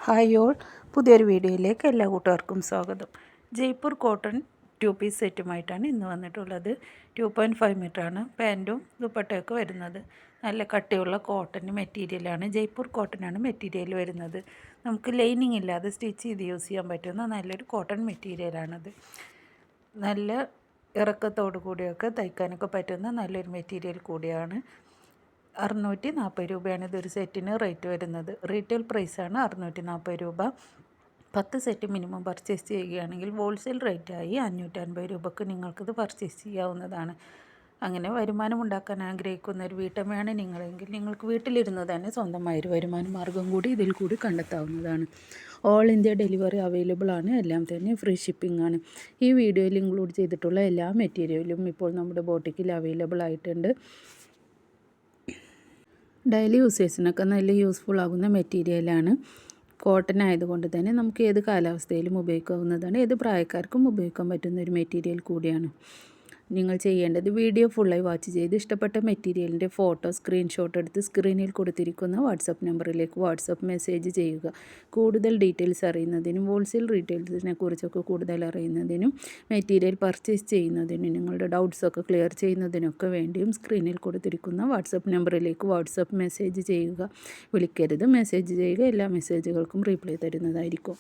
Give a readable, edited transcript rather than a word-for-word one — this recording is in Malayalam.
ഹായ് ഓൾ, പുതിയൊരു വീഡിയോയിലേക്ക് എല്ലാ കൂട്ടുകാർക്കും സ്വാഗതം. ജയ്പൂർ കോട്ടൺ 2 പീസ് സെറ്റുമായിട്ടാണ് ഇന്ന് വന്നിട്ടുള്ളത്. 2.5 മീറ്ററാണ് പാൻറ്റും ദുപ്പട്ടയൊക്കെ വരുന്നത്. നല്ല കട്ടിയുള്ള കോട്ടൺ മെറ്റീരിയലാണ്. ജയ്പൂർ കോട്ടനാണ് മെറ്റീരിയൽ വരുന്നത്. നമുക്ക് ലൈനിങ് ഇല്ലാതെ സ്റ്റിച്ച് ചെയ്ത് യൂസ് ചെയ്യാൻ പറ്റുന്ന നല്ലൊരു കോട്ടൺ മെറ്റീരിയലാണത്. നല്ല ഇറക്കത്തോടു കൂടിയൊക്കെ തയ്ക്കാനൊക്കെ പറ്റുന്ന നല്ലൊരു മെറ്റീരിയൽ കൂടിയാണ്. 640 രൂപയാണ് ഇതൊരു സെറ്റിന് റേറ്റ് വരുന്നത്. റീറ്റെയിൽ പ്രൈസാണ് 640 രൂപ. 10 സെറ്റ് മിനിമം പർച്ചേസ് ചെയ്യുകയാണെങ്കിൽ ഹോൾസെയിൽ റേറ്റായി 550 രൂപക്ക് നിങ്ങൾക്കിത് പർച്ചേസ് ചെയ്യാവുന്നതാണ്. അങ്ങനെ വരുമാനം ഉണ്ടാക്കാൻ ആഗ്രഹിക്കുന്ന ഒരു വീട്ടമ്മയാണ് നിങ്ങളെങ്കിൽ നിങ്ങൾക്ക് വീട്ടിലിരുന്ന് തന്നെ സ്വന്തമായൊരു വരുമാന മാർഗം കൂടി ഇതിൽ കൂടി കണ്ടെത്താവുന്നതാണ്. ഓൾ ഇന്ത്യ ഡെലിവറി അവൈലബിൾ ആണ്. എല്ലാം തന്നെ ഫ്രീ ഷിപ്പിംഗ് ആണ്. ഈ വീഡിയോയിൽ ഇൻക്ലൂഡ് ചെയ്തിട്ടുള്ള എല്ലാ മെറ്റീരിയലും ഇപ്പോൾ നമ്മുടെ ബോട്ടിക്കിൽ അവൈലബിൾ ആയിട്ടുണ്ട്. ഡെയിലി യൂസേഴ്സിനൊക്കെ നല്ല യൂസ്ഫുൾ ആകുന്ന മെറ്റീരിയലാണ്. കോട്ടൺ ആയതുകൊണ്ട് തന്നെ നമുക്ക് ഏത് കാലാവസ്ഥയിലും ഉപയോഗിക്കാവുന്നതാണ്. ഏത് പ്രായക്കാർക്കും ഉപയോഗിക്കാൻ പറ്റുന്ന ഒരു മെറ്റീരിയൽ കൂടിയാണ്. നിങ്ങൾ ചെയ്യേണ്ടത് വീഡിയോ ഫുള്ളായി വാച്ച് ചെയ്ത് ഇഷ്ടപ്പെട്ട മെറ്റീരിയലിൻ്റെ ഫോട്ടോ സ്ക്രീൻഷോട്ട് എടുത്ത് സ്ക്രീനിൽ കൊടുത്തിരിക്കുന്ന വാട്സപ്പ് നമ്പറിലേക്ക് വാട്സപ്പ് മെസ്സേജ് ചെയ്യുക. കൂടുതൽ ഡീറ്റെയിൽസ് അറിയുന്നതിനും ഹോൾസെയിൽ റീറ്റെയിൽസിനെ കുറിച്ചൊക്കെ കൂടുതൽ അറിയുന്നതിനും മെറ്റീരിയൽ പർച്ചേസ് ചെയ്യുന്നതിനും നിങ്ങളുടെ ഡൗട്ട്സൊക്കെ ക്ലിയർ ചെയ്യുന്നതിനൊക്കെ വേണ്ടിയും സ്ക്രീനിൽ കൊടുത്തിരിക്കുന്ന വാട്സപ്പ് നമ്പറിലേക്ക് വാട്സപ്പ് മെസ്സേജ് ചെയ്യുക. വിളിക്കരുത്, മെസ്സേജ് ചെയ്യുക. എല്ലാ മെസ്സേജുകൾക്കും റീപ്ലൈ തരുന്നതായിരിക്കും.